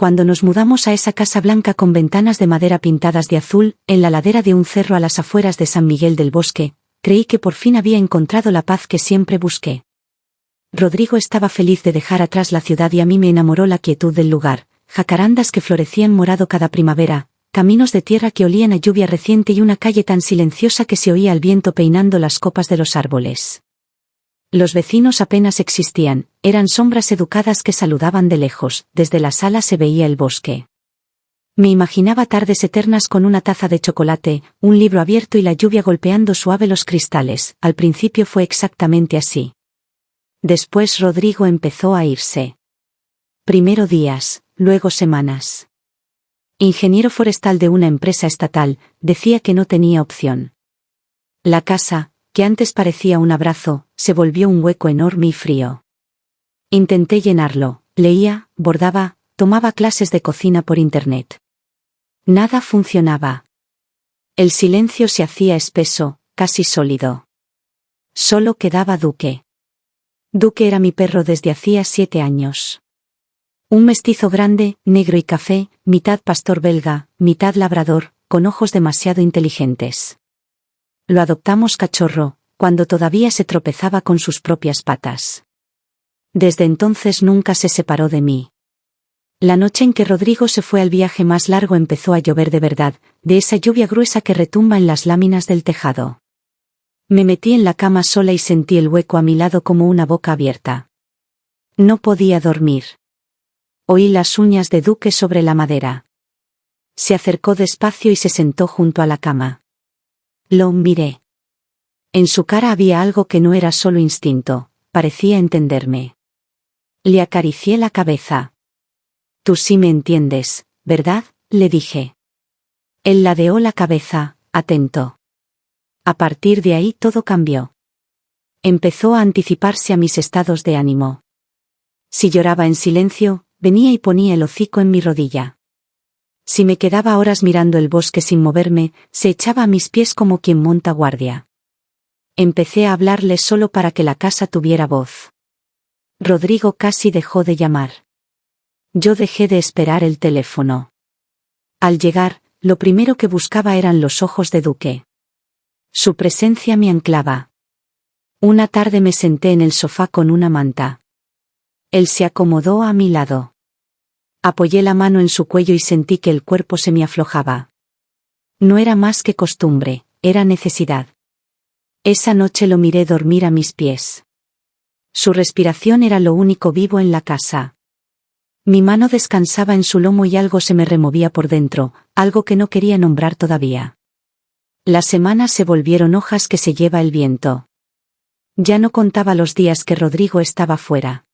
Cuando nos mudamos a esa casa blanca con ventanas de madera pintadas de azul, en la ladera de un cerro a las afueras de San Miguel del Bosque, creí que por fin había encontrado la paz que siempre busqué. Rodrigo estaba feliz de dejar atrás la ciudad y a mí me enamoró la quietud del lugar, jacarandas que florecían morado cada primavera, caminos de tierra que olían a lluvia reciente y una calle tan silenciosa que se oía al viento peinando las copas de los árboles. Los vecinos apenas existían, eran sombras educadas que saludaban de lejos, desde la sala se veía el bosque. Me imaginaba tardes eternas con una taza de chocolate, un libro abierto y la lluvia golpeando suave los cristales. Al principio fue exactamente así. Después Rodrigo empezó a irse. Primero días, luego semanas. Ingeniero forestal de una empresa estatal, decía que no tenía opción. La casa, que antes parecía un abrazo, se volvió un hueco enorme y frío. Intenté llenarlo, leía, bordaba, tomaba clases de cocina por internet. Nada funcionaba. El silencio se hacía espeso, casi sólido. Solo quedaba Duque. Duque era mi perro desde hacía 7 años. Un mestizo grande, negro y café, mitad pastor belga, mitad labrador, con ojos demasiado inteligentes. Lo adoptamos cachorro, cuando todavía se tropezaba con sus propias patas. Desde entonces nunca se separó de mí. La noche en que Rodrigo se fue al viaje más largo empezó a llover de verdad, de esa lluvia gruesa que retumba en las láminas del tejado. Me metí en la cama sola y sentí el hueco a mi lado como una boca abierta. No podía dormir. Oí las uñas de Duque sobre la madera. Se acercó despacio y se sentó junto a la cama. Lo miré. En su cara había algo que no era solo instinto, parecía entenderme. Le acaricié la cabeza. Tú sí me entiendes, ¿verdad?, le dije. Él ladeó la cabeza, atento. A partir de ahí todo cambió. Empezó a anticiparse a mis estados de ánimo. Si lloraba en silencio, venía y ponía el hocico en mi rodilla. Si me quedaba horas mirando el bosque sin moverme, se echaba a mis pies como quien monta guardia. Empecé a hablarle solo para que la casa tuviera voz. Rodrigo casi dejó de llamar. Yo dejé de esperar el teléfono. Al llegar, lo primero que buscaba eran los ojos de Duque. Su presencia me anclaba. Una tarde me senté en el sofá con una manta. Él se acomodó a mi lado. Apoyé la mano en su cuello y sentí que el cuerpo se me aflojaba. No era más que costumbre, era necesidad. Esa noche lo miré dormir a mis pies. Su respiración era lo único vivo en la casa. Mi mano descansaba en su lomo y algo se me removía por dentro, algo que no quería nombrar todavía. Las semanas se volvieron hojas que se lleva el viento. Ya no contaba los días que Rodrigo estaba fuera.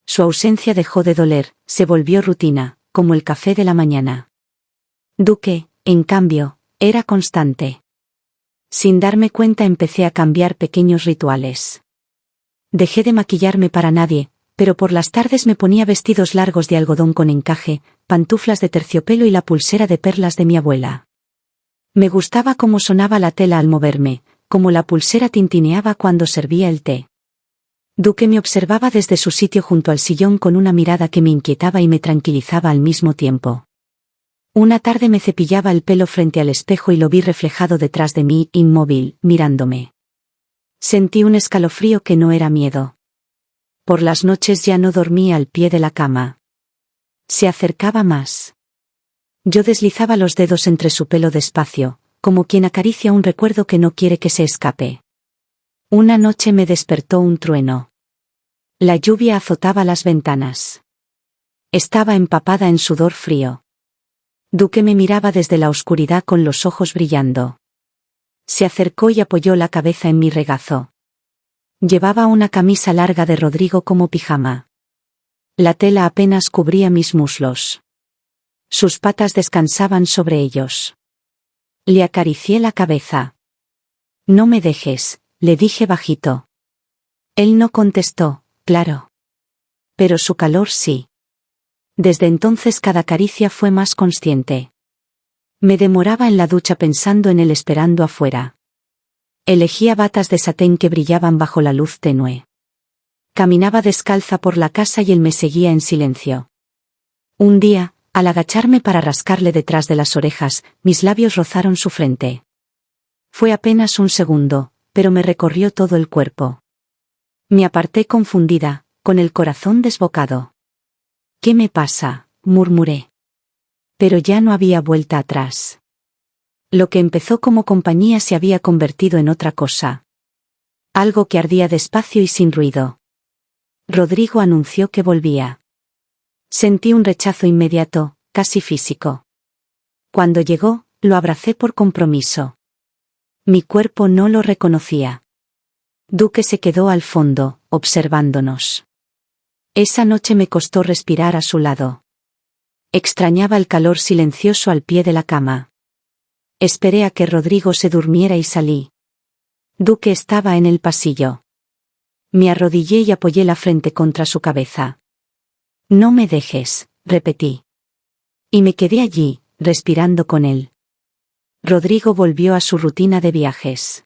Su ausencia dejó de doler, se volvió rutina, como el café de la mañana. Duque, en cambio, era constante. Sin darme cuenta empecé a cambiar pequeños rituales. Dejé de maquillarme para nadie, pero por las tardes me ponía vestidos largos de algodón con encaje, pantuflas de terciopelo y la pulsera de perlas de mi abuela. Me gustaba cómo sonaba la tela al moverme, como la pulsera tintineaba cuando servía el té. Duque me observaba desde su sitio junto al sillón con una mirada que me inquietaba y me tranquilizaba al mismo tiempo. Una tarde me cepillaba el pelo frente al espejo y lo vi reflejado detrás de mí, inmóvil, mirándome. Sentí un escalofrío que no era miedo. Por las noches ya no dormía al pie de la cama. Se acercaba más. Yo deslizaba los dedos entre su pelo despacio, como quien acaricia un recuerdo que no quiere que se escape. Una noche me despertó un trueno. La lluvia azotaba las ventanas. Estaba empapada en sudor frío. Duque me miraba desde la oscuridad con los ojos brillando. Se acercó y apoyó la cabeza en mi regazo. Llevaba una camisa larga de Rodrigo como pijama. La tela apenas cubría mis muslos. Sus patas descansaban sobre ellos. Le acaricié la cabeza. No me dejes, le dije bajito. Él no contestó, claro. Pero su calor sí. Desde entonces cada caricia fue más consciente. Me demoraba en la ducha pensando en él esperando afuera. Elegía batas de satén que brillaban bajo la luz tenue. Caminaba descalza por la casa y él me seguía en silencio. Un día, al agacharme para rascarle detrás de las orejas, mis labios rozaron su frente. Fue apenas un segundo, pero me recorrió todo el cuerpo. Me aparté confundida, con el corazón desbocado. «¿Qué me pasa?», murmuré. Pero ya no había vuelta atrás. Lo que empezó como compañía se había convertido en otra cosa. Algo que ardía despacio y sin ruido. Rodrigo anunció que volvía. Sentí un rechazo inmediato, casi físico. Cuando llegó, lo abracé por compromiso. Mi cuerpo no lo reconocía. Duque se quedó al fondo, observándonos. Esa noche me costó respirar a su lado. Extrañaba el calor silencioso al pie de la cama. Esperé a que Rodrigo se durmiera y salí. Duque estaba en el pasillo. Me arrodillé y apoyé la frente contra su cabeza. «No me dejes», repetí. Y me quedé allí, respirando con él. Rodrigo volvió a su rutina de viajes.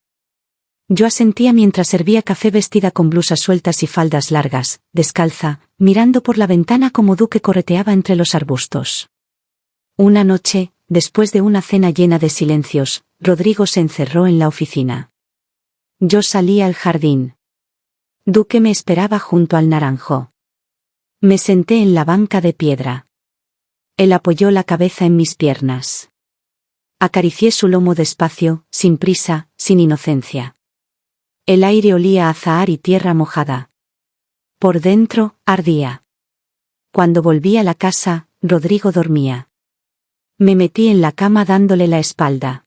Yo asentía mientras servía café vestida con blusas sueltas y faldas largas, descalza, mirando por la ventana como Duque correteaba entre los arbustos. Una noche, después de una cena llena de silencios, Rodrigo se encerró en la oficina. Yo salí al jardín. Duque me esperaba junto al naranjo. Me senté en la banca de piedra. Él apoyó la cabeza en mis piernas. Acaricié su lomo despacio, sin prisa, sin inocencia. El aire olía a azahar y tierra mojada. Por dentro, ardía. Cuando volví a la casa, Rodrigo dormía. Me metí en la cama dándole la espalda.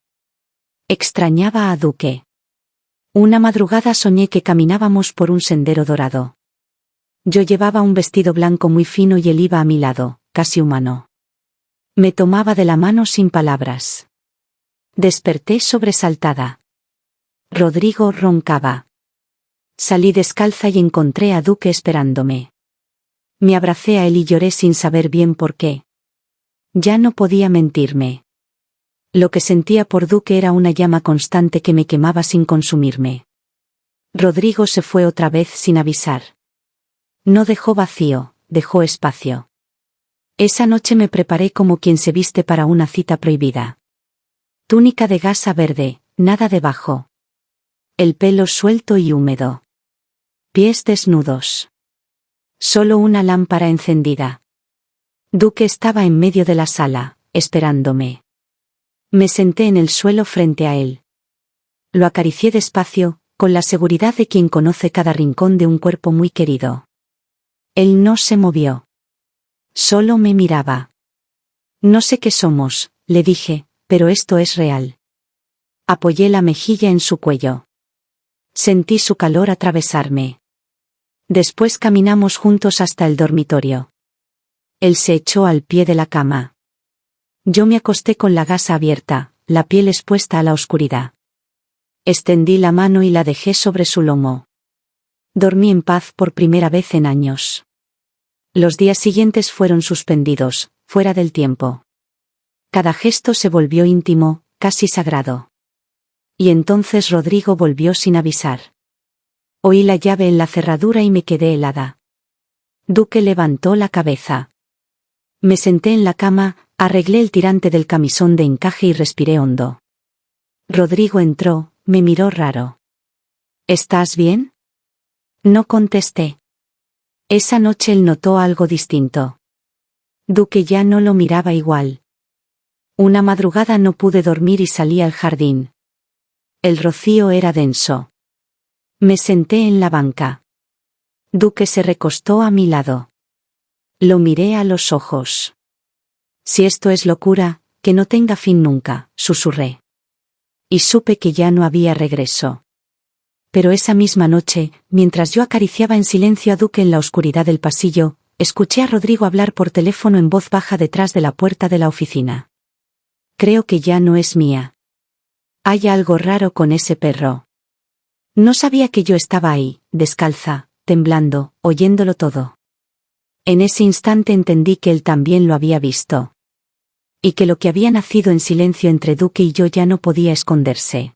Extrañaba a Duque. Una madrugada soñé que caminábamos por un sendero dorado. Yo llevaba un vestido blanco muy fino y él iba a mi lado, casi humano. Me tomaba de la mano sin palabras. Desperté sobresaltada. Rodrigo roncaba. Salí descalza y encontré a Duque esperándome. Me abracé a él y lloré sin saber bien por qué. Ya no podía mentirme. Lo que sentía por Duque era una llama constante que me quemaba sin consumirme. Rodrigo se fue otra vez sin avisar. No dejó vacío, dejó espacio. Esa noche me preparé como quien se viste para una cita prohibida. Túnica de gasa verde, nada debajo. El pelo suelto y húmedo. Pies desnudos. Solo una lámpara encendida. Duque estaba en medio de la sala, esperándome. Me senté en el suelo frente a él. Lo acaricié despacio, con la seguridad de quien conoce cada rincón de un cuerpo muy querido. Él no se movió. Solo me miraba. «No sé qué somos», le dije, «pero esto es real». Apoyé la mejilla en su cuello. Sentí su calor atravesarme. Después caminamos juntos hasta el dormitorio. Él se echó al pie de la cama. Yo me acosté con la gasa abierta, la piel expuesta a la oscuridad. Extendí la mano y la dejé sobre su lomo. Dormí en paz por primera vez en años. Los días siguientes fueron suspendidos, fuera del tiempo. Cada gesto se volvió íntimo, casi sagrado. Y entonces Rodrigo volvió sin avisar. Oí la llave en la cerradura y me quedé helada. Duque levantó la cabeza. Me senté en la cama, arreglé el tirante del camisón de encaje y respiré hondo. Rodrigo entró, me miró raro. «¿Estás bien?». No contesté. Esa noche él notó algo distinto. Duque ya no lo miraba igual. Una madrugada no pude dormir y salí al jardín. El rocío era denso. Me senté en la banca. Duque se recostó a mi lado. Lo miré a los ojos. «Si esto es locura, que no tenga fin nunca», susurré. Y supe que ya no había regreso. Pero esa misma noche, mientras yo acariciaba en silencio a Duque en la oscuridad del pasillo, escuché a Rodrigo hablar por teléfono en voz baja detrás de la puerta de la oficina. «Creo que ya no es mía. Hay algo raro con ese perro». No sabía que yo estaba ahí, descalza, temblando, oyéndolo todo. En ese instante entendí que él también lo había visto. Y que lo que había nacido en silencio entre Duque y yo ya no podía esconderse.